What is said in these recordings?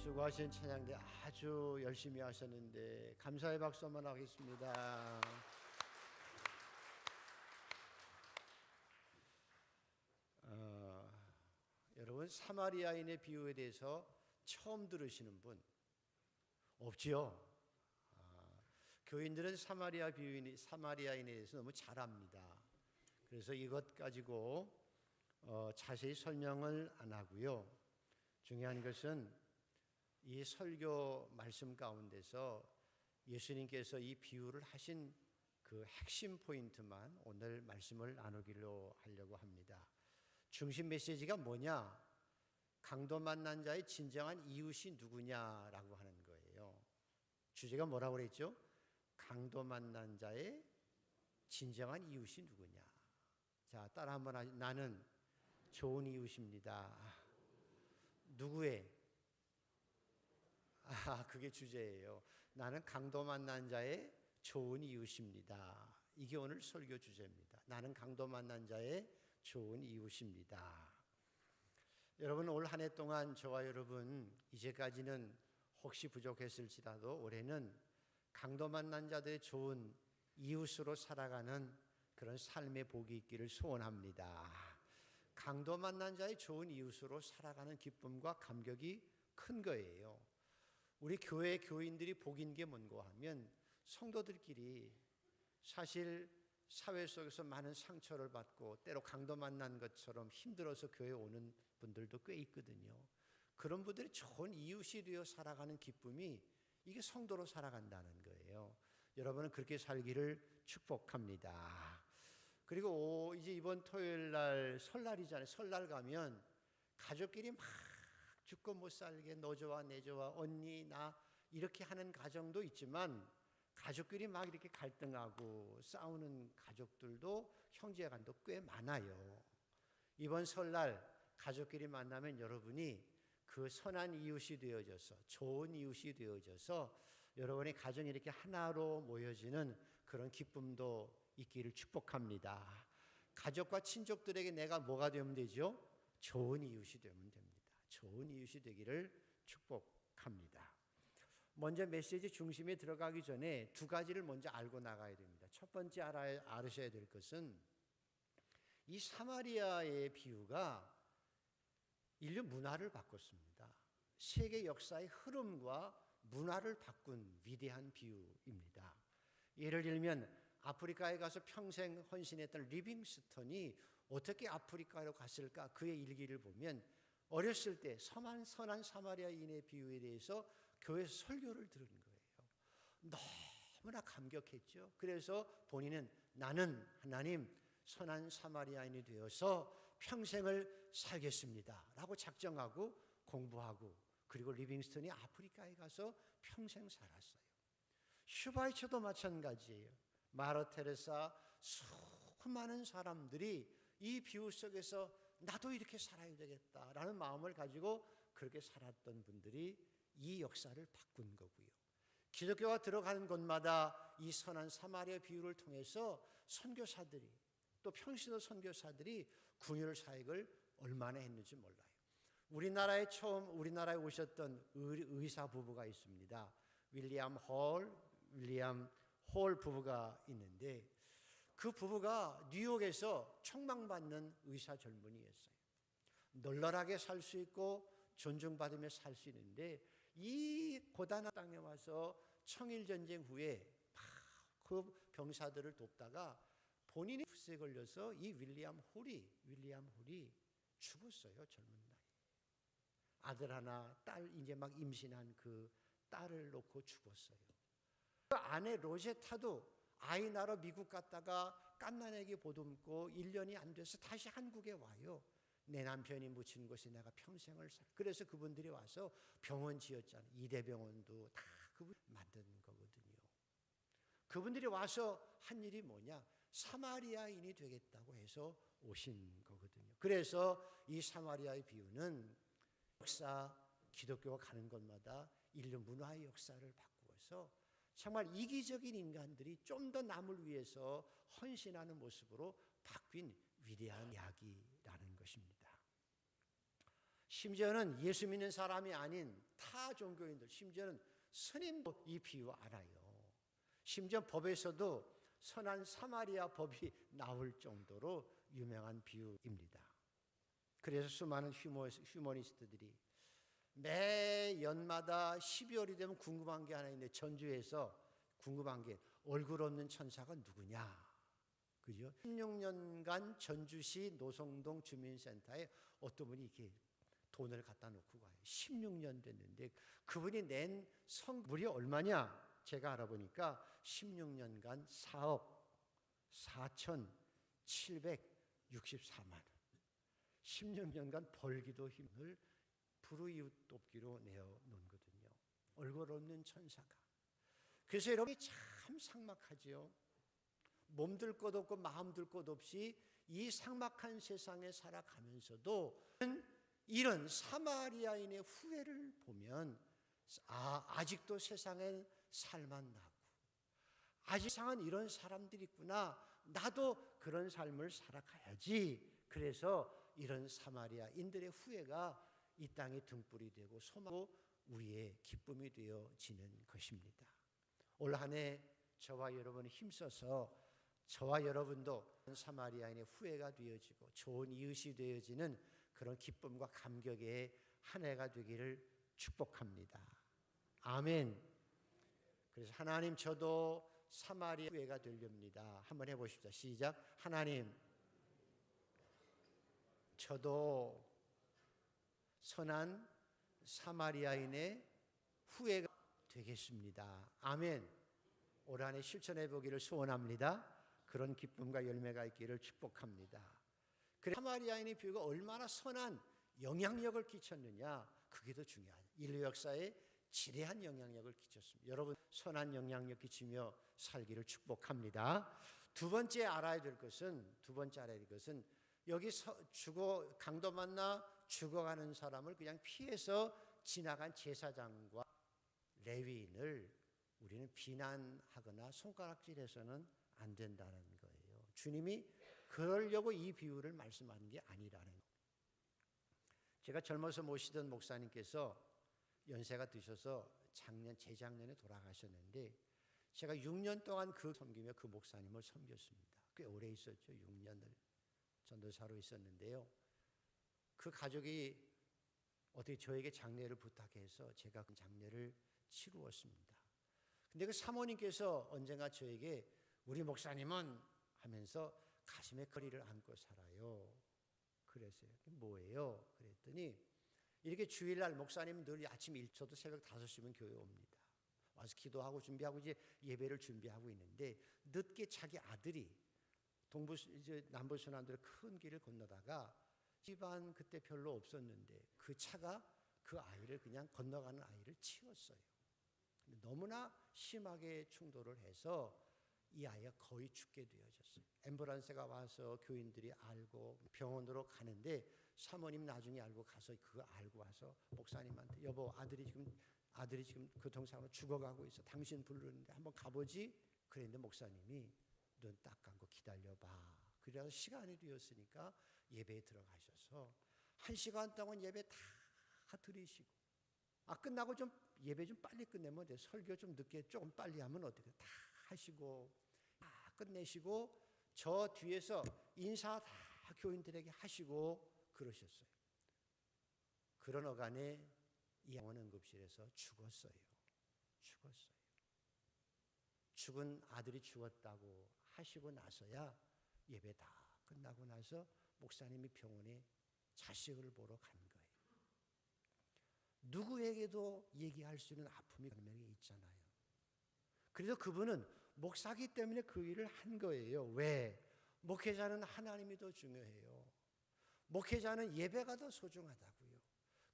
수고하신 찬양대 아주 열심히 하셨는데 감사의 박수 한번 하겠습니다. 여러분, 사마리아인의 비유에 대해서 처음 들으시는 분 없지요? 교인들은 사마리아인에 대해서 너무 잘 압니다. 그래서 이것 가지고 자세히 설명을 안 하고요. 중요한 것은 이 설교 말씀 가운데서 예수님께서 이 비유를 하신 그 핵심 포인트만 오늘 말씀을 나누기로 하려고 합니다. 중심 메시지가 뭐냐? 강도 만난 자의 진정한 이웃이 누구냐라고 하는 거예요. 주제가 뭐라고 그랬죠? 강도 만난 자의 진정한 이웃이 누구냐? 자, 따라 한번 하시죠. 나는 좋은 이웃입니다. 누구의? 그게 주제예요. 나는 강도 만난 자의 좋은 이웃입니다. 이게 오늘 설교 주제입니다. 나는 강도 만난 자의 좋은 이웃입니다. 여러분, 올 한 해 동안 저와 여러분 이제까지는 혹시 부족했을지라도 올해는 강도 만난 자들의 좋은 이웃으로 살아가는 그런 삶의 복이 있기를 소원합니다. 강도 만난 자의 좋은 이웃으로 살아가는 기쁨과 감격이 큰 거예요. 우리 교회 교인들이 복인 게 뭔고 하면 성도들끼리 사실 사회 속에서 많은 상처를 받고 때로 강도 만난 것처럼 힘들어서 교회에 오는 분들도 꽤 있거든요. 그런 분들이 좋은 이웃이 되어 살아가는 기쁨이 이게 성도로 살아간다는 거예요. 여러분은 그렇게 살기를 축복합니다. 그리고 이제 이번 토요일 날 설날이잖아요. 설날 가면 가족끼리 막 죽고 못 살게 너 좋아 내 좋아 언니 나 이렇게 하는 가정도 있지만 가족끼리 막 이렇게 갈등하고 싸우는 가족들도 형제간도 꽤 많아요. 이번 설날 가족끼리 만나면 여러분이 그 선한 이웃이 되어져서 좋은 이웃이 되어져서 여러분의 가정이 이렇게 하나로 모여지는 그런 기쁨도 있기를 축복합니다. 가족과 친족들에게 내가 뭐가 되면 되죠? 좋은 이웃이 되면 됩니다. 좋은 이웃이 되기를 축복합니다. 먼저 메시지 중심에 들어가기 전에 두 가지를 먼저 알고 나가야 됩니다. 첫 번째 알으셔야 될 것은 이 사마리아의 비유가 인류 문화를 바꿨습니다. 세계 역사의 흐름과 문화를 바꾼 위대한 비유입니다. 예를 들면 아프리카에 가서 평생 헌신했던 리빙스턴이 어떻게 아프리카로 갔을까? 그의 일기를 보면 어렸을 때 선한 사마리아인의 비유에 대해서 교회에서 설교를 들은 거예요. 너무나 감격했죠. 그래서 본인은 나는 하나님 선한 사마리아인이 되어서 평생을 살겠습니다 라고 작정하고 공부하고 그리고 리빙스턴이 아프리카에 가서 평생 살았어요. 슈바이처도 마찬가지예요. 마더 테레사 수많은 사람들이 이 비유 속에서 나도 이렇게 살아야 되겠다라는 마음을 가지고 그렇게 살았던 분들이 이 역사를 바꾼 거고요. 기독교가 들어가는 곳마다 이 선한 사마리아 비유를 통해서 선교사들이 또 평신도 선교사들이 군율 사역을 얼마나 했는지 몰라요. 우리나라에 오셨던 의사 부부가 있습니다. 윌리엄 홀 부부가 있는데 그 부부가 뉴욕에서 촉망받는 의사 젊은이였어요. 널널하게 살 수 있고 존중받으며 살 수 있는데 이 고단한 땅에 와서 청일전쟁 후에 그 병사들을 돕다가 본인이 붓에 걸려서 이 윌리엄 홀이 죽었어요. 젊은 나이. 아들 하나, 딸 이제 막 임신한 그 딸을 놓고 죽었어요. 그 아내 로제타도 아이 낳으러 미국 갔다가 갓난아기 보듬고 1년이 안 돼서 다시 한국에 와요. 내 남편이 묻힌 곳에 내가 평생을 그래서 그분들이 와서 병원 지었잖아요. 이대병원도 다 그분 만든 거거든요. 그분들이 와서 한 일이 뭐냐? 사마리아인이 되겠다고 해서 오신 거거든요. 그래서 이 사마리아의 비유는 기독교가 가는 곳마다 인류 문화의 역사를 바꾸어서 정말 이기적인 인간들이 좀 더 남을 위해서 헌신하는 모습으로 바뀐 위대한 이야기라는 것입니다. 심지어는 예수 믿는 사람이 아닌 타 종교인들, 심지어는 스님도 이 비유 알아요. 심지어 법에서도 선한 사마리아 법이 나올 정도로 유명한 비유입니다. 그래서 수많은 휴머니스트들이 매 연마다 12월이 되면 궁금한 게 하나 있는데, 전주에서 궁금한 게 얼굴 없는 천사가 누구냐, 그죠? 16년간 전주시 노성동 주민센터에 어떤 분이 이렇게 돈을 갖다 놓고 가요. 16년 됐는데 그분이 낸 성물이 얼마냐? 제가 알아보니까 16년간 4억 4,764만 원. 16년간 벌기도 힘을 불우이웃 돕기로 내어놓은 거거든요. 얼굴 없는 천사가. 그래서 여러분이 참 삭막하지요. 몸들 것 없고 마음들 것 없이 이 삭막한 세상에 살아가면서도 이런 사마리아인의 후회를 보면 아직도 세상엔 살만나고, 아직 세상은 이런 사람들이 있구나, 나도 그런 삶을 살아가야지. 그래서 이런 사마리아인들의 후회가 이 땅에 등불이 되고 소망고 우리의 기쁨이 되어지는 것입니다. 올 한 해 저와 여러분이 힘써서 저와 여러분도 사마리아인의 후회가 되어지고 좋은 이웃이 되어지는 그런 기쁨과 감격의 한 해가 되기를 축복합니다. 아멘. 그래서 하나님, 저도 사마리아 후회가 되렵니다. 한번 해보십시오. 시작. 하나님, 저도 선한 사마리아인의 후회가 되겠습니다. 아멘. 올 한 해 실천해 보기를 소원합니다. 그런 기쁨과 열매가 있기를 축복합니다. 그래서 사마리아인의 비유가 얼마나 선한 영향력을 끼쳤느냐, 그게 더 중요하죠. 인류 역사에 지대한 영향력을 끼쳤습니다. 여러분, 선한 영향력 끼치며 살기를 축복합니다. 두 번째 알아야 될 것은 여기 강도 만나 죽어가는 사람을 그냥 피해서 지나간 제사장과 레위인을 우리는 비난하거나 손가락질해서는 안 된다는 거예요. 주님이 그러려고 이 비유를 말씀하는 게 아니라는 거예요. 제가 젊어서 모시던 목사님께서 연세가 드셔서 재작년에 돌아가셨는데, 제가 6년 동안 섬기며 그 목사님을 섬겼습니다. 꽤 오래 있었죠. 6년을 전도사로 있었는데요. 그 가족이 어떻게 저에게 장례를 부탁해서 제가 그 장례를 치루었습니다. 근데 그 사모님께서 언젠가 저에게 우리 목사님은 하면서 가슴에 거리를 안고 살아요. 그랬어요. 뭐예요? 그랬더니 이렇게 주일날 목사님 늘 아침 저도 새벽 5시면 교회 옵니다. 와서 기도하고 준비하고 이제 예배를 준비하고 있는데, 늦게 자기 아들이 남부순환도로 큰 길을 건너다가 집안 그때 별로 없었는데 그 차가 그 아이를 그냥 건너가는 아이를 치웠어요. 너무나 심하게 충돌을 해서 이 아이가 거의 죽게 되어졌어요. 앰뷸런스가 와서 교인들이 알고 병원으로 가는데, 사모님 나중에 알고 와서 목사님한테, 여보, 아들이 지금 교통사고로 죽어가고 있어. 당신 부르는데 한번 가보지. 그랬는데 목사님이 눈 딱 감고 기다려봐. 그래서 시간이 되었으니까 예배에 들어가셔서 1시간 동안 예배 다 드리시고, 끝나고 예배 좀 빨리 끝내면 돼. 설교 좀 늦게 조금 빨리 하면 어떻게, 다 하시고 다 끝내시고 저 뒤에서 인사 다 교인들에게 하시고 그러셨어요. 그런 어간에 이 양원 응급실에서 죽었어요. 죽은 아들이 죽었다고 하시고 나서야 예배 다 끝나고 나서 목사님이 병원에 자식을 보러 간 거예요. 누구에게도 얘기할 수 있는 아픔이 분명히 있잖아요. 그래서 그분은 목사기 때문에 그 일을 한 거예요. 왜? 목회자는 하나님이 더 중요해요. 목회자는 예배가 더 소중하다고요.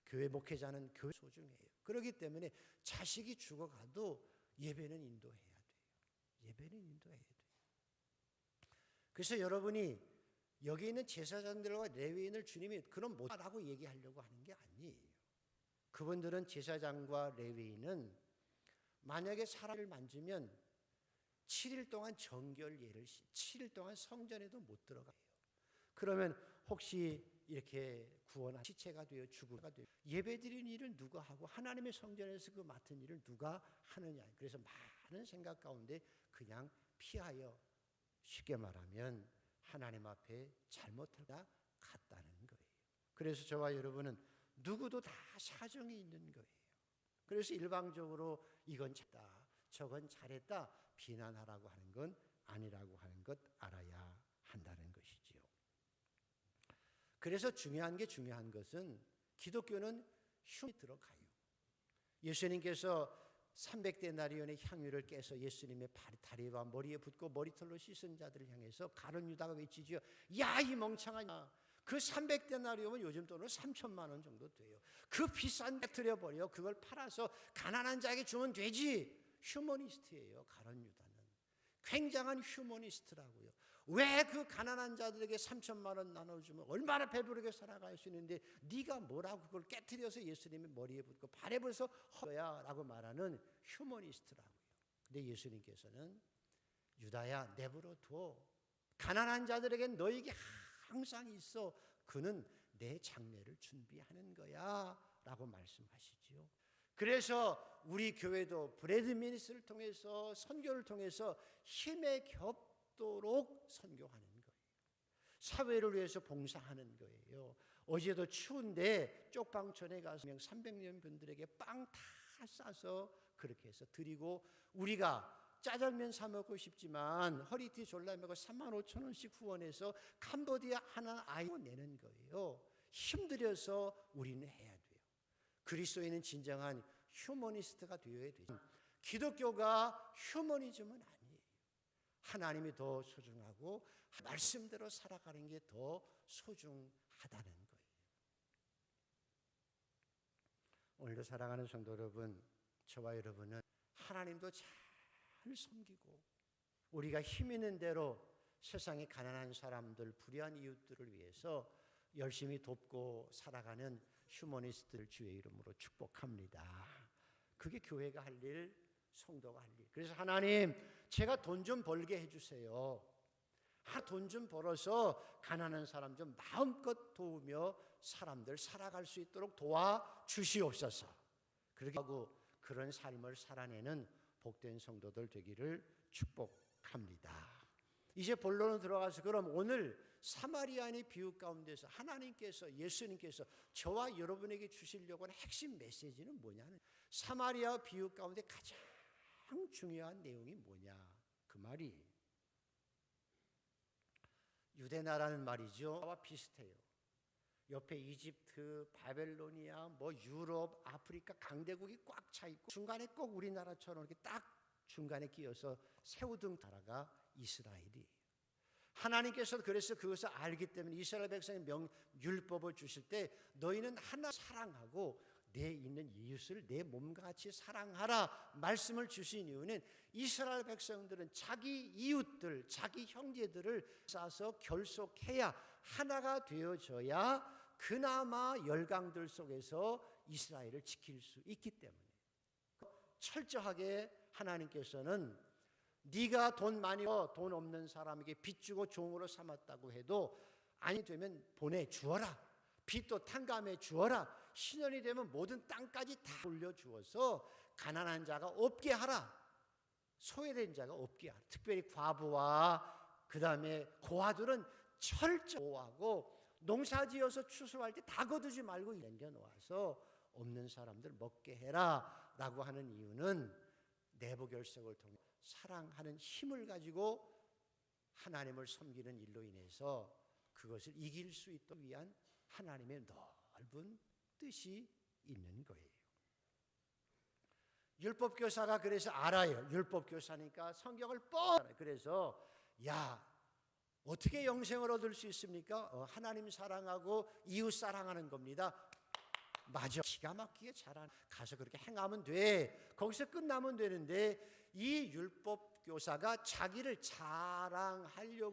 교회 목회자는 교회 소중해요. 그렇기 때문에 자식이 죽어가도 예배는 인도해야 돼요. 그래서 여러분이 여기 있는 제사장들과 레위인을 주님이 그럼 못하라고 얘기하려고 하는 게 아니에요. 그분들은, 제사장과 레위인은 만약에 사람을 만지면 7일 동안 정결 예를 7일 동안 성전에도 못 들어가요. 그러면 혹시 이렇게 구원한 시체가 되어 죽어가 되어 예배드리는 일을 누가 하고 하나님의 성전에서 그 맡은 일을 누가 하느냐. 그래서 많은 생각 가운데 그냥 피하여 쉽게 말하면 하나님 앞에 잘못하다 갔다는 거예요. 그래서 저와 여러분은 누구도 다 사정이 있는 거예요. 그래서 일방적으로 이건 잘했다, 저건 잘했다 비난하라고 하는 건 아니라고 하는 것 알아야 한다는 것이지요. 그래서 중요한 것은 기독교는 흉이 들어가요. 예수님께서 300데나리온의 향유를 깨서 예수님의 다리와 머리에 붓고 머리털로 씻은 자들을 향해서 가룟 유다가 외치지요. 야, 이 멍청하냐. 그 300데나리온은 요즘 돈으로 3천만 원 정도 돼요. 그 비싼 깨트려 버려. 그걸 팔아서 가난한 자에게 주면 되지. 휴머니스트예요. 가룟 유다는. 굉장한 휴머니스트라고요. 왜 그 가난한 자들에게 3천만 원 나눠주면 얼마나 배부르게 살아갈 수 있는데 네가 뭐라고 그걸 깨트려서 예수님의 머리에 붓고 발에 붙여서 허야 라고 말하는 휴머니스트라고요. 근데 예수님께서는 유다야 내버려 둬. 가난한 자들에게 너에게 항상 있어. 그는 내 장례를 준비하는 거야 라고 말씀하시지요. 그래서 우리 교회도 브레드 미니스를 통해서 선교를 통해서 힘에 겹도록 선교하는 거예요. 사회를 위해서 봉사하는 거예요. 어제도 추운데 쪽방촌에 가서 300명 분들에게 빵 다 싸서 그렇게 해서 드리고, 우리가 짜장면 사 먹고 싶지만 허리띠 졸라매고 35,000원씩 후원해서 캄보디아 하나 아이고 내는 거예요. 힘들여서 우리는 해야 돼요. 그리스도인은 진정한 휴머니스트가 되어야 되죠. 기독교가 휴머니즘은 아니에요. 하나님이 더 소중하고 말씀대로 살아가는 게 더 소중하다는 거예요. 오늘도 사랑하는 성도 여러분, 저와 여러분은 하나님도 잘 섬기고 우리가 힘 있는 대로 세상의 가난한 사람들, 불의한 이웃들을 위해서 열심히 돕고 살아가는 휴머니스트를 주의 이름으로 축복합니다. 그게 교회가 할 일, 성도가 할 일. 그래서 하나님, 제가 돈 좀 벌게 해주세요. 돈 좀 벌어서 가난한 사람 좀 마음껏 도우며 사람들 살아갈 수 있도록 도와주시옵소서. 그렇게 하고 그런 삶을 살아내는 복된 성도들 되기를 축복합니다. 이제 본론으로 들어가서 그럼 오늘 사마리아인의 비유 가운데서 하나님께서, 예수님께서 저와 여러분에게 주시려고 하는 핵심 메시지는 뭐냐는, 사마리아 비유 가운데 가장 중요한 내용이 뭐냐, 그 말이 유대나라는 말이죠. 와 비슷해요. 옆에 이집트, 바벨로니아, 유럽, 아프리카 강대국이 꽉 차 있고 중간에 꼭 우리나라처럼 이렇게 딱 중간에 끼어서 새우등 나라가 이스라엘이에요. 하나님께서 그래서 그것을 알기 때문에 이스라엘 백성의 율법을 주실 때 너희는 하나 사랑하고 내 있는 이웃을 내 몸과 같이 사랑하라 말씀을 주신 이유는 이스라엘 백성들은 자기 이웃들, 자기 형제들을 쌓아서 결속해야 하나가 되어져야 그나마 열강들 속에서 이스라엘을 지킬 수 있기 때문에 철저하게 하나님께서는 네가 돈 많이 돈 없는 사람에게 빚 주고 종으로 삼았다고 해도 아니 되면 보내주어라. 빚도 탕감해 주어라. 신혼이 되면 모든 땅까지 다 돌려주어서 가난한 자가 없게 하라. 소외된 자가 없게 하라. 특별히 과부와 그 다음에 고아들은 철저하고 농사지어서 추수할 때 다 거두지 말고 남겨놓아서 없는 사람들 먹게 해라 라고 하는 이유는 내부결석을 통해 사랑하는 힘을 가지고 하나님을 섬기는 일로 인해서 그것을 이길 수 있도록 위한 하나님의 넓은 뜻이 있는 거예요. 율법교사가 그래서 알아요. 율법교사니까 성경을 뻔. 그래서 어떻게 영생을 얻을 수 있습니까? 하나님 사랑하고 이웃 사랑하는 겁니다. 맞아. 기가 막히게 잘하는. 가서 그렇게 행하면 돼. 거기서 끝나면 되는데 이 율법교사가 자기를 자랑하려고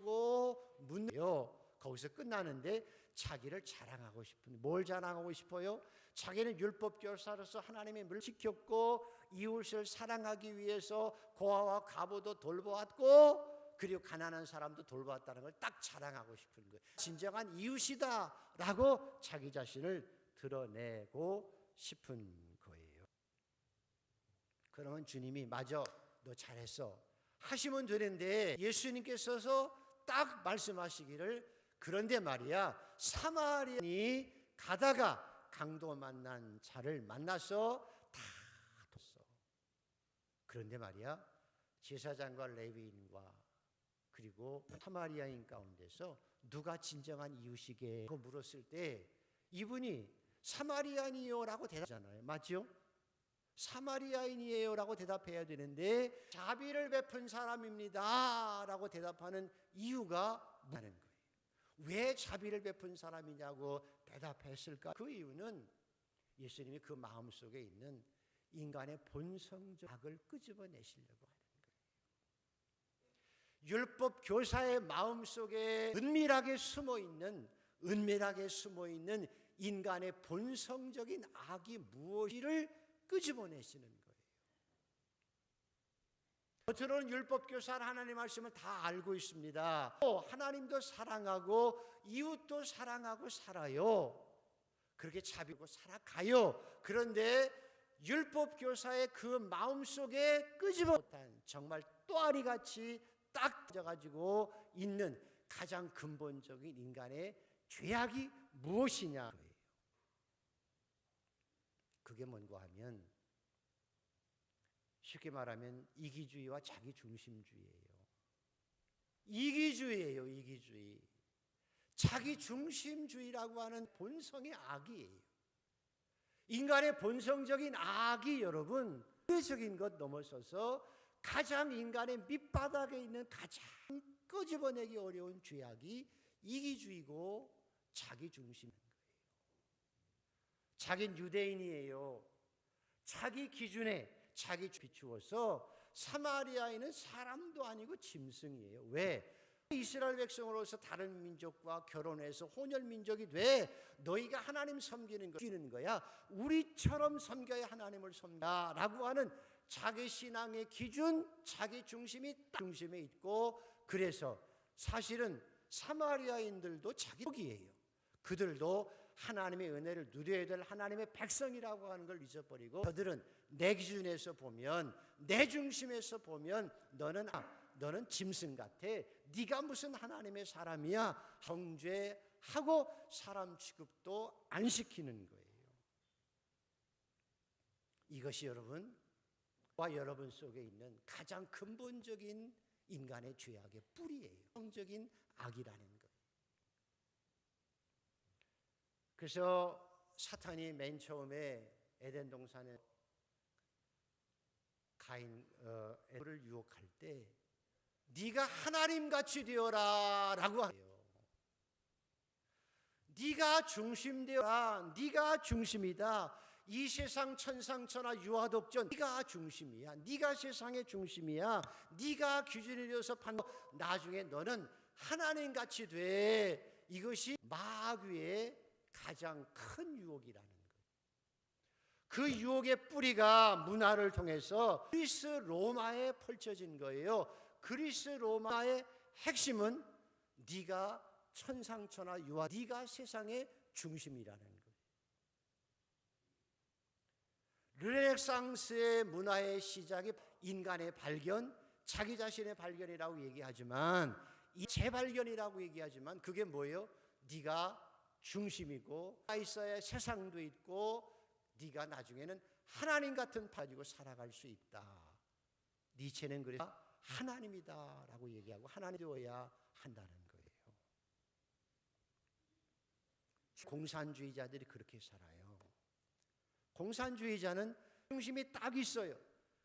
묻네요. 거기서 끝나는데 자기를 자랑하고 싶은, 뭘 자랑하고 싶어요? 자기는 율법교사로서 하나님의 물 지켰고 이웃을 사랑하기 위해서 고아와 과부도 돌보았고 그리고 가난한 사람도 돌보았다는 걸 딱 자랑하고 싶은 거예요. 진정한 이웃이다라고 자기 자신을 드러내고 싶은 거예요. 그러면 주님이 맞아, 너 잘했어 하시면 되는데, 예수님께서 딱 말씀하시기를, 그런데 말이야, 사마리아인이 가다가 강도 만난 자를 만나서 다 뒀어. 그런데 말이야, 제사장과 레위인과 그리고 사마리아인 가운데서 누가 진정한 이웃이게 하고 물었을 때 이분이 사마리아인이요라고 대답하잖아요. 맞죠? 사마리아인이에요라고 대답해야 되는데 자비를 베푼 사람입니다 라고 대답하는 이유가 뭐냐는 거예요. 왜 자비를 베푼 사람이냐고 대답했을까? 그 이유는 예수님이 그 마음속에 있는 인간의 본성적 악을 끄집어내시려고 하는 거예요. 율법 교사의 마음속에 은밀하게 숨어있는 인간의 본성적인 악이 무엇이를 끄집어내시는 거예요. 겉으로는 율법 교사는 하나님 말씀을 다 알고 있습니다. 하나님도 사랑하고 이웃도 사랑하고 살아요. 그렇게 자비고 살아가요. 그런데 율법 교사의 그 마음속에 끄집어 못한, 정말 또아리같이 딱 져가지고 있는 가장 근본적인 인간의 죄악이 무엇이냐. 그게 뭔가 하면 쉽게 말하면 이기주의와 자기중심주의예요. 이기주의. 자기중심주의라고 하는 본성의 악이에요. 인간의 본성적인 악이 여러분, 의적인 것 넘어서서 가장 인간의 밑바닥에 있는 가장 끄집어내기 어려운 죄악이 이기주의고 자기중심인 거예요. 자기는 유대인이에요. 자기 기준에 자기 비추어서 사마리아인은 사람도 아니고 짐승이에요. 왜? 이스라엘 백성으로서 다른 민족과 결혼해서 혼혈 민족이 돼 너희가 하나님 섬기는 거야. 우리처럼 섬겨야 하나님을 섬겨라고 하는 자기 신앙의 기준, 자기 중심이 딱 중심에 있고, 그래서 사실은 사마리아인들도 자기복이에요. 그들도 하나님의 은혜를 누려야 될 하나님의 백성이라고 하는 걸 잊어버리고, 저들은 내 기준에서 보면, 내 중심에서 보면 너는 짐승 같아. 네가 무슨 하나님의 사람이야. 정죄하고 사람 취급도 안 시키는 거예요. 이것이 여러분 속에 있는 가장 근본적인 인간의 죄악의 뿌리예요. 성적인 악이라는 거예요. 그래서 사탄이 맨 처음에 에덴 동산에 에바를 유혹할 때 네가 하나님같이 되어라라고 해요. 네가 중심되어라. 네가 중심이다. 이 세상 천상천하 유아독전, 네가 중심이야. 네가 세상의 중심이야. 네가 기준이 되어서 나중에 너는 하나님같이 돼. 이것이 마귀의 가장 큰 유혹이라는 거예요. 그 유혹의 뿌리가 문화를 통해서 그리스 로마에 펼쳐진 거예요. 그리스 로마의 핵심은 네가 천상천하 유아, 네가 세상의 중심이라는 거예요. 르네상스의 문화의 시작이 인간의 발견, 자기 자신의 발견이라고 얘기하지만, 이 재발견이라고 얘기하지만, 그게 뭐예요? 네가 중심이고 있어야 세상도 있고 네가 나중에는 하나님 같은 가지고 살아갈 수 있다. 니체는 그래서 하나님이다라고 얘기하고 하나님 되어야 한다는 거예요. 공산주의자들이 그렇게 살아요. 공산주의자는 중심이 딱 있어요.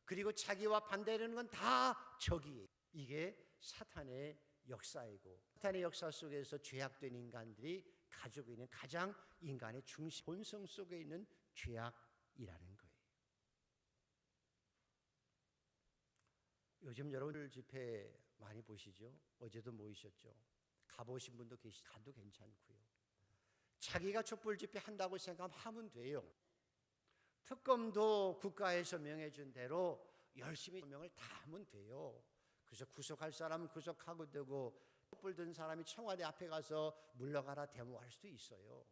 그리고 자기와 반대되는 건 다 적이에요. 이게 사탄의 역사이고, 사탄의 역사 속에서 죄악된 인간들이 가지고 있는 가장 인간의 중심, 본성 속에 있는 죄악이라는 거예요. 요즘 여러분들 집회 많이 보시죠? 어제도 모이셨죠? 가보신 분도 가도 괜찮고요. 자기가 촛불 집회 한다고 생각하면 돼요. 특검도 국가에서 명해준 대로 열심히 명을 다 하면 돼요. 그래서 구속할 사람은 구속하고 되고 촛불 든 사람이 청와대 앞에 가서 물러가라 데모할 수도 있어요.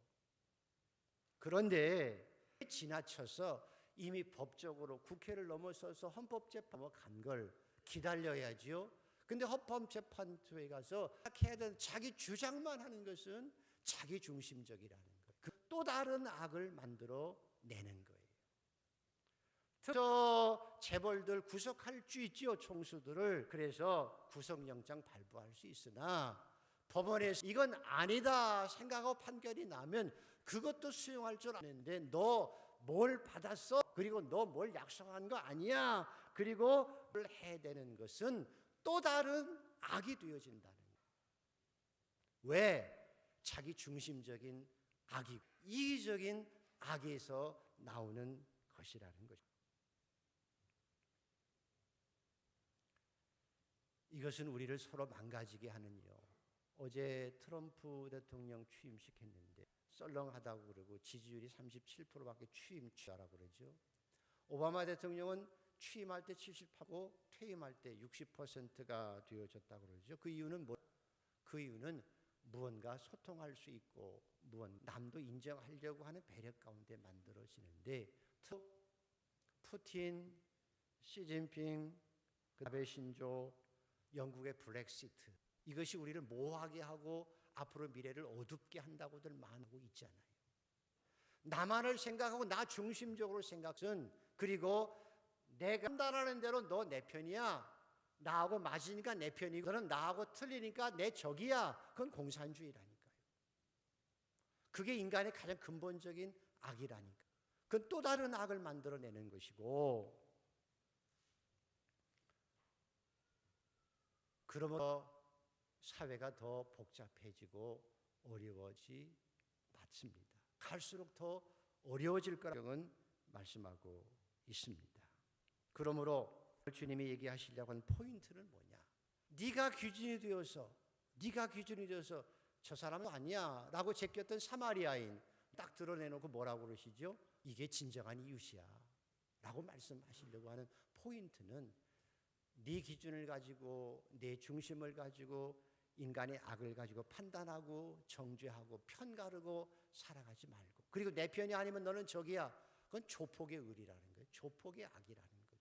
그런데 지나쳐서 이미 법적으로 국회를 넘어서서 헌법재판으로 간 걸 기다려야지요. 근데 헌법재판소에 가서 해야 되는 자기 주장만 하는 것은 자기 중심적이라는 거예요. 또 다른 악을 만들어 내는 거예요. 저 재벌들 구속할 수 있지요, 총수들을. 그래서 구속영장 발부할 수 있으나 법원에서 이건 아니다 생각하고 판결이 나면 그것도 수용할 줄 아는데 너 뭘 받았어? 그리고 너 뭘 약속한 거 아니야? 그리고 해야 되는 것은 또 다른 악이 되어진다는 거예요. 왜? 자기 중심적인 악이, 이기적인 악에서 나오는 것이라는 거죠. 이것은 우리를 서로 망가지게 하는요. 어제 트럼프 대통령 취임시켰는데 썰렁하다고 그러고 지지율이 37%밖에 취임자라고 그러죠. 오바마 대통령은 취임할 때 70%고 퇴임할 때 60%가 되어졌다고 그러죠. 그 이유는 뭐? 그 이유는 무언가 소통할 수 있고 남도 인정하려고 하는 배려 가운데 만들어지는데 푸틴, 시진핑, 아베 신조, 영국의 브렉시트, 이것이 우리를 모호하게 하고 앞으로 미래를 어둡게 한다고들 말하고 있잖아요. 나만을 생각하고 나 중심적으로 생각은, 그리고 내가 판단하는 대로 너 내 편이야, 나하고 맞으니까 내 편이고 너는 나하고 틀리니까 내 적이야. 그건 공산주의라니까요. 그게 인간의 가장 근본적인 악이라니까. 그건 또 다른 악을 만들어내는 것이고, 그러므로 사회가 더 복잡해지고 어려워지 맞습니다. 갈수록 더 어려워질 거라고 말씀하고 있습니다. 그러므로 주님이 얘기하시려고 하는 포인트는 뭐냐? 네가 기준이 되어서 저 사람은 아니야 라고 제꼈던 사마리아인 딱 드러내놓고 뭐라고 그러시죠? 이게 진정한 이웃이야 라고 말씀하시려고 하는 포인트는, 네 기준을 가지고 내 중심을 가지고 인간의 악을 가지고 판단하고 정죄하고 편가르고 살아가지 말고, 그리고 내 편이 아니면 너는 적이야. 그건 조폭의 의리라는 거예요. 조폭의 악이라는 거죠.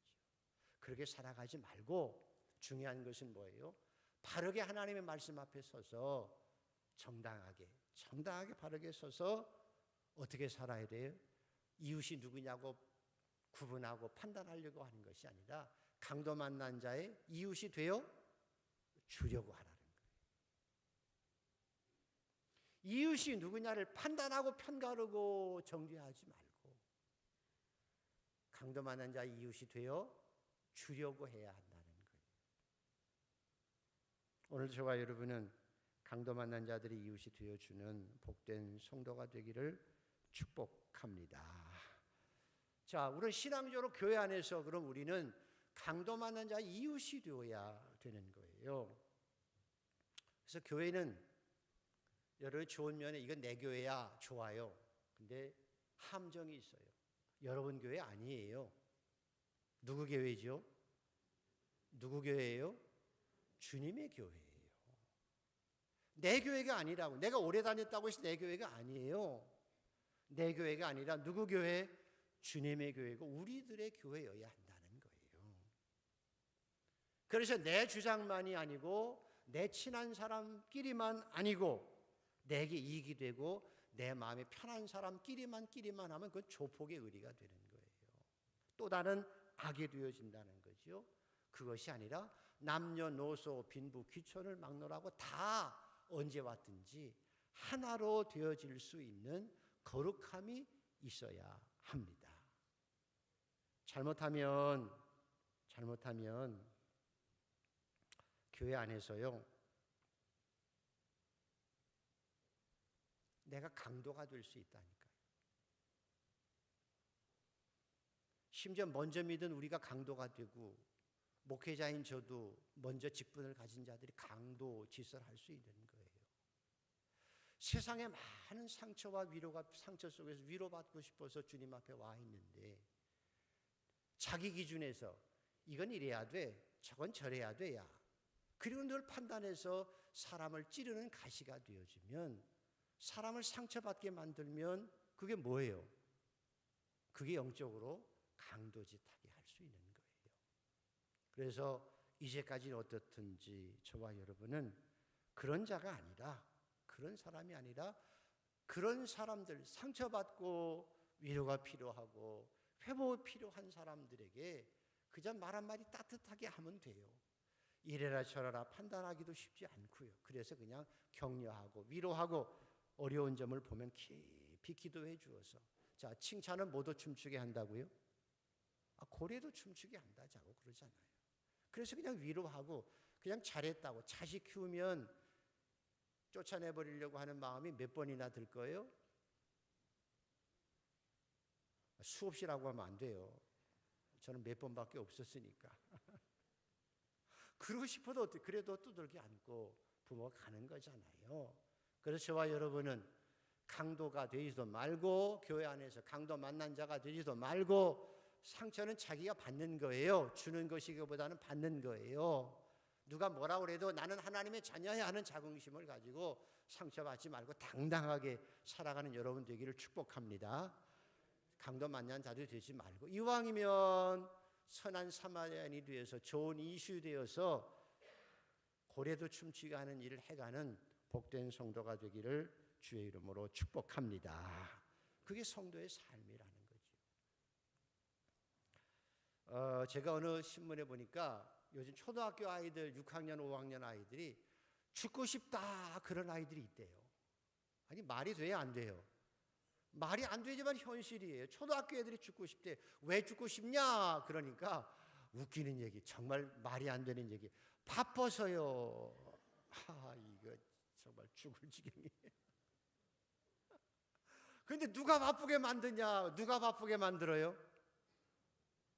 그렇게 살아가지 말고 중요한 것은 뭐예요? 바르게 하나님의 말씀 앞에 서서 정당하게 바르게 서서 어떻게 살아야 돼요? 이웃이 누구냐고 구분하고 판단하려고 하는 것이 아니라 강도 만난 자의 이웃이 되어 주려고 하라는 거예요. 이웃이 누구냐를 판단하고 편가르고 정죄하지 말고 강도 만난 자의 이웃이 되어 주려고 해야 한다는 거예요. 오늘 저와 여러분은 강도 만난 자들이 이웃이 되어주는 복된 성도가 되기를 축복합니다. 자, 우리는 신앙적으로 교회 안에서 그럼 우리는 강도 만난 자의 이웃이 되어야 되는 거예요. 그래서 교회는 여러 좋은 면에 이건 내 교회야 좋아요. 근데 함정이 있어요. 여러분 교회 아니에요. 누구 교회죠? 누구 교회예요? 주님의 교회예요. 내 교회가 아니라고. 내가 오래 다녔다고 해서 내 교회가 아니에요. 내 교회가 아니라 누구 교회? 주님의 교회고 우리들의 교회여야 한다는 거예요. 그래서 내 주장만이 아니고 내 친한 사람끼리만 아니고 내게 이익이 되고 내 마음이 편한 사람끼리만 하면 그건 조폭의 의리가 되는 거예요. 또 다른 악이 되어진다는 거죠. 그것이 아니라 남녀노소 빈부 귀천을 막론하고 다 언제 왔든지 하나로 되어질 수 있는 거룩함이 있어야 합니다. 잘못하면 교회 안에서요, 내가 강도가 될 수 있다니까요. 심지어 먼저 믿은 우리가 강도가 되고 목회자인 저도 먼저 직분을 가진 자들이 강도 짓을 할 수 있는 거예요. 세상에 많은 상처와 상처 속에서 위로받고 싶어서 주님 앞에 와 있는데 자기 기준에서 이건 이래야 돼, 저건 저래야 돼야 그리고 늘 판단해서 사람을 찌르는 가시가 되어지면, 사람을 상처받게 만들면 그게 뭐예요? 그게 영적으로 강도짓하게 할 수 있는 거예요. 그래서 이제까지는 어떻든지 저와 여러분은 그런 자가 아니라, 그런 사람이 아니라, 그런 사람들, 상처받고 위로가 필요하고 회복이 필요한 사람들에게 그저 말 한마디 따뜻하게 하면 돼요. 이래라 저래라 판단하기도 쉽지 않고요. 그래서 그냥 격려하고 위로하고 어려운 점을 보면 깊이 기도해 주어서, 자, 칭찬은 모두 춤추게 한다고요? 고래도 춤추게 한다자고 그러잖아요. 그래서 그냥 위로하고 그냥 잘했다고. 자식 키우면 쫓아내버리려고 하는 마음이 몇 번이나 들 거예요? 수없이라고 하면 안 돼요. 저는 몇 번밖에 없었으니까. 그러고 싶어도 그래도 두들겨 안고 부모가 가는 거잖아요. 그래서 저와 여러분은 강도가 되지도 말고, 교회 안에서 강도 만난 자가 되지도 말고, 상처는 자기가 받는 거예요. 주는 것이기보다는 받는 거예요. 누가 뭐라고 해도 나는 하나님의 자녀야 하는 자긍심을 가지고 상처받지 말고 당당하게 살아가는 여러분 되기를 축복합니다. 강도 만난 자도 되지 말고, 이왕이면 선한 사마리아인이 되어서 좋은 이슈 되어서 고래도 춤추게 하는 일을 해가는 복된 성도가 되기를 주의 이름으로 축복합니다. 그게 성도의 삶이라는 거죠. 제가 어느 신문에 보니까 요즘 초등학교 아이들, 6학년, 5학년 아이들이 죽고 싶다 그런 아이들이 있대요. 아니 말이 돼야 안 돼요? 말이 안 되지만 현실이에요. 초등학교 애들이 죽고 싶대. 왜 죽고 싶냐? 그러니까 웃기는 얘기, 정말 말이 안 되는 얘기. 바빠서요. 이거 정말 죽을 지경이에요. 근데 누가 바쁘게 만드냐? 누가 바쁘게 만들어요?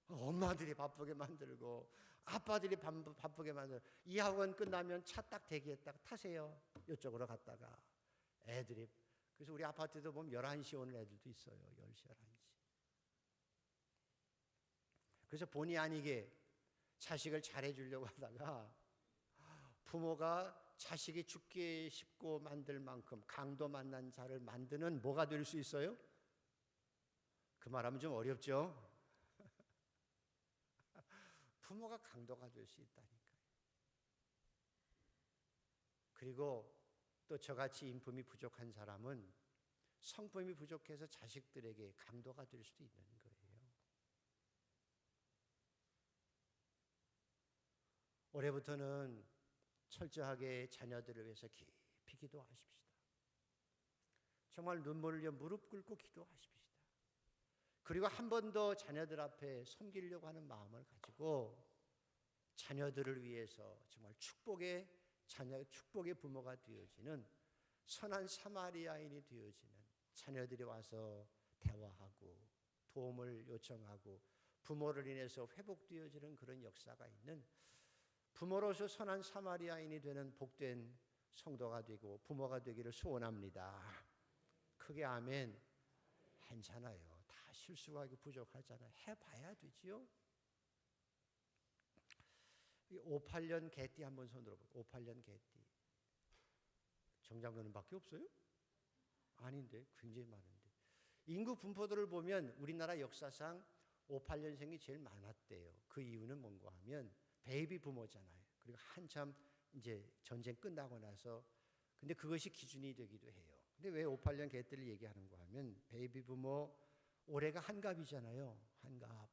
엄마들이 바쁘게 만들고 아빠들이 바쁘게 만들고, 이 학원 끝나면 차 딱 대기했다가 타세요. 이쪽으로 갔다가 애들이, 그래서 우리 아파트도 보면 11시 오는 애들도 있어요. 10시, 11시. 그래서 본의 아니게 자식을 잘해주려고 하다가 부모가 자식이 죽게 싶고 만들 만큼 강도 만난 자를 만드는 뭐가 될 수 있어요? 그 말하면 좀 어렵죠? 부모가 강도가 될 수 있다니까요. 그리고 또 저같이 인품이 부족한 사람은 성품이 부족해서 자식들에게 강도가 될 수도 있는 거예요. 올해부터는 철저하게 자녀들을 위해서 깊이 기도하십시다. 정말 눈물을 흘려 무릎 꿇고 기도하십시다. 그리고 한 번 더 자녀들 앞에 섬기려고 하는 마음을 가지고 자녀들을 위해서 정말 축복의 자녀, 축복의 부모가 되어지는 선한 사마리아인이 되어지는, 자녀들이 와서 대화하고 도움을 요청하고 부모를 인해서 회복되어지는 그런 역사가 있는, 부모로서 선한 사마리아인이 되는 복된 성도가 되고 부모가 되기를 소원합니다. 크게 아멘. 괜찮아요. 다 실수가 부족하잖아요. 해봐야 되지요. 58년 개띠 한번 손들어 보세요. 58년 개띠. 정장군은 밖에 없어요? 아닌데 굉장히 많은데. 인구 분포도를 보면 우리나라 역사상 58년생이 제일 많았대요. 그 이유는 뭔가 하면 베이비 부모잖아요. 그리고 한참 이제 전쟁 끝나고 나서, 근데 그것이 기준이 되기도 해요. 근데 왜 58년 개띠를 얘기하는가 하면 베이비 부모, 올해가 한갑이잖아요. 한갑.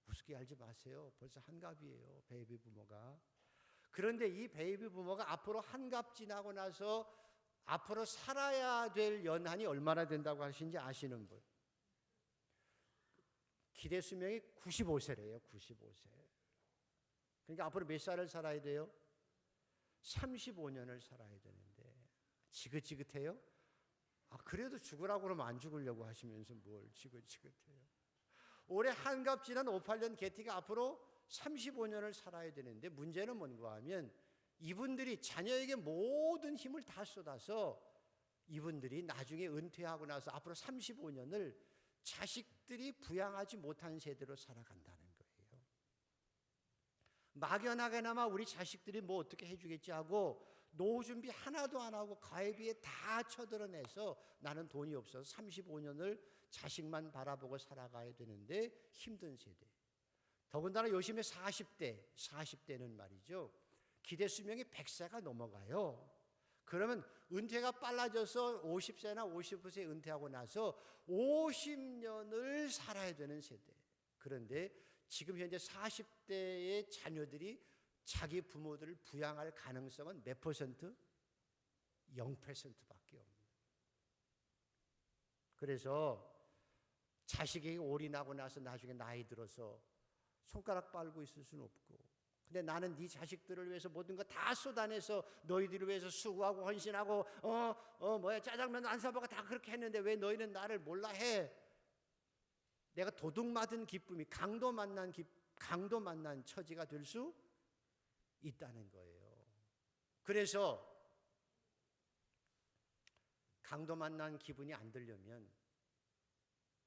우습게 알지 마세요. 벌써 한갑이에요. 베이비 부모가. 그런데 이 베이비 부모가 앞으로 한갑 지나고 나서 앞으로 살아야 될 연한이 얼마나 된다고 하시는지 아시는 분? 기대 수명이 95세래요. 95세. 그러니까 앞으로 몇 살을 살아야 돼요? 35년을 살아야 되는데 지긋지긋해요? 그래도 죽으라고 그러면 안 죽으려고 하시면서 뭘 지긋지긋해요. 올해 한갑 지난 58년 개띠가 앞으로 35년을 살아야 되는데, 문제는 뭔가 하면 이분들이 자녀에게 모든 힘을 다 쏟아서 이분들이 나중에 은퇴하고 나서 앞으로 35년을 자식들이 부양하지 못한 세대로 살아간다는 거예요. 막연하게나마 우리 자식들이 뭐 어떻게 해주겠지 하고 노후 준비 하나도 안 하고 가회비에 다 쳐들어내서 나는 돈이 없어서 35년을 자식만 바라보고 살아가야 되는데 힘든 세대. 더군다나 요즘에 40대는 말이죠. 기대 수명이 100세가 넘어가요. 그러면 은퇴가 빨라져서 50세나 50세 은퇴하고 나서 50년을 살아야 되는 세대. 그런데 지금 현재 40대의 자녀들이 자기 부모들을 부양할 가능성은 몇 퍼센트? 0%밖에 없는. 그래서 자식에게 올인하고 나서 나중에 나이 들어서 손가락 빨고 있을 수는 없고, 근데 나는 네 자식들을 위해서 모든 거 다 쏟아내서 너희들을 위해서 수고하고 헌신하고 짜장면 안 사먹어 다 그렇게 했는데 왜 너희는 나를 몰라 해? 내가 도둑 맞은 기쁨이 강도 만난 처지가 될 수 있다는 거예요. 그래서 강도 만난 기분이 안 들려면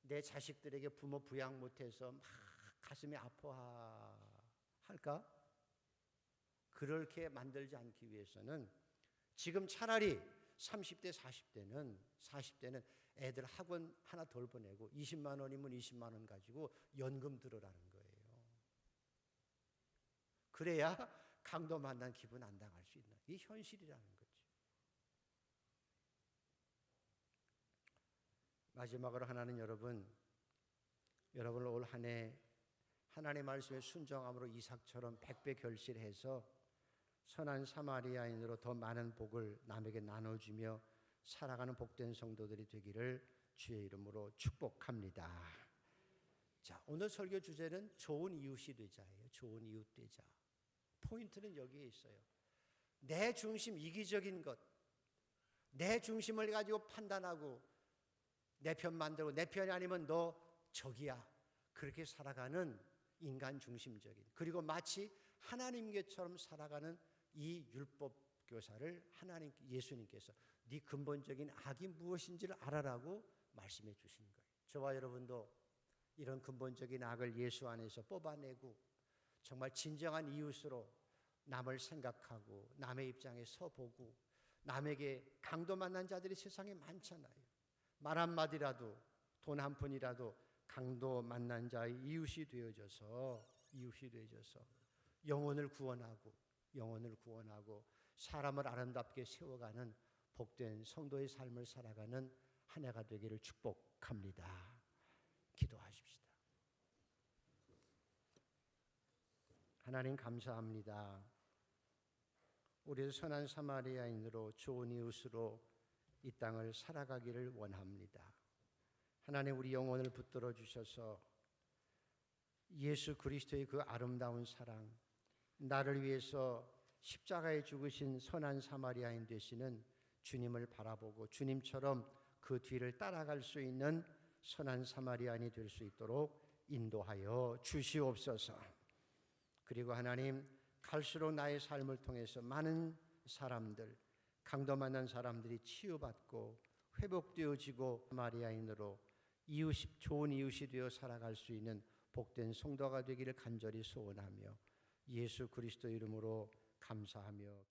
내 자식들에게 부모 부양 못해서 막 가슴이 아파할까? 그렇게 만들지 않기 위해서는 지금 차라리 30대, 40대는 애들 학원 하나 덜 보내고 20만 원이면 20만 원 가지고 연금 들으라는 거예요. 그래야 강도 만난 기분 안 당할 수 있는, 이게 현실이라는 거죠. 마지막으로 하나는 여러분을 올 한 해 하나님의 말씀에 순종함으로 이삭처럼 100배 결실해서 선한 사마리아인으로 더 많은 복을 남에게 나눠주며 살아가는 복된 성도들이 되기를 주의 이름으로 축복합니다. 자, 오늘 설교 주제는 좋은 이웃이 되자예요. 좋은 이웃 되자. 포인트는 여기에 있어요. 내 중심, 이기적인 것, 내 중심을 가지고 판단하고 내 편 만들고 내 편이 아니면 너 적이야, 그렇게 살아가는 인간 중심적인, 그리고 마치 하나님께처럼 살아가는 이 율법 교사를 예수님께서 네 근본적인 악이 무엇인지를 알아라고 말씀해 주신 거예요. 저와 여러분도 이런 근본적인 악을 예수 안에서 뽑아내고 정말 진정한 이웃으로 남을 생각하고 남의 입장에 서보고, 남에게 강도 만난 자들이 세상에 많잖아요. 말 한마디라도 돈 한 푼이라도 강도 만난 자의 이웃이 되어져서 영혼을 구원하고 사람을 아름답게 세워가는 복된 성도의 삶을 살아가는 한 해가 되기를 축복합니다. 기도하십시다. 하나님 감사합니다. 우리도 선한 사마리아인으로 좋은 이웃으로 이 땅을 살아가기를 원합니다. 하나님, 우리 영혼을 붙들어 주셔서 예수 그리스도의 그 아름다운 사랑, 나를 위해서 십자가에 죽으신 선한 사마리아인 되시는 주님을 바라보고 주님처럼 그 뒤를 따라갈 수 있는 선한 사마리아인이 될 수 있도록 인도하여 주시옵소서. 그리고 하나님, 갈수록 나의 삶을 통해서 많은 사람들, 강도 만난 사람들이 치유받고 회복되어지고 사마리아인으로 좋은 이웃이 되어 살아갈 수 있는 복된 성도가 되기를 간절히 소원하며 예수 그리스도 이름으로 감사하며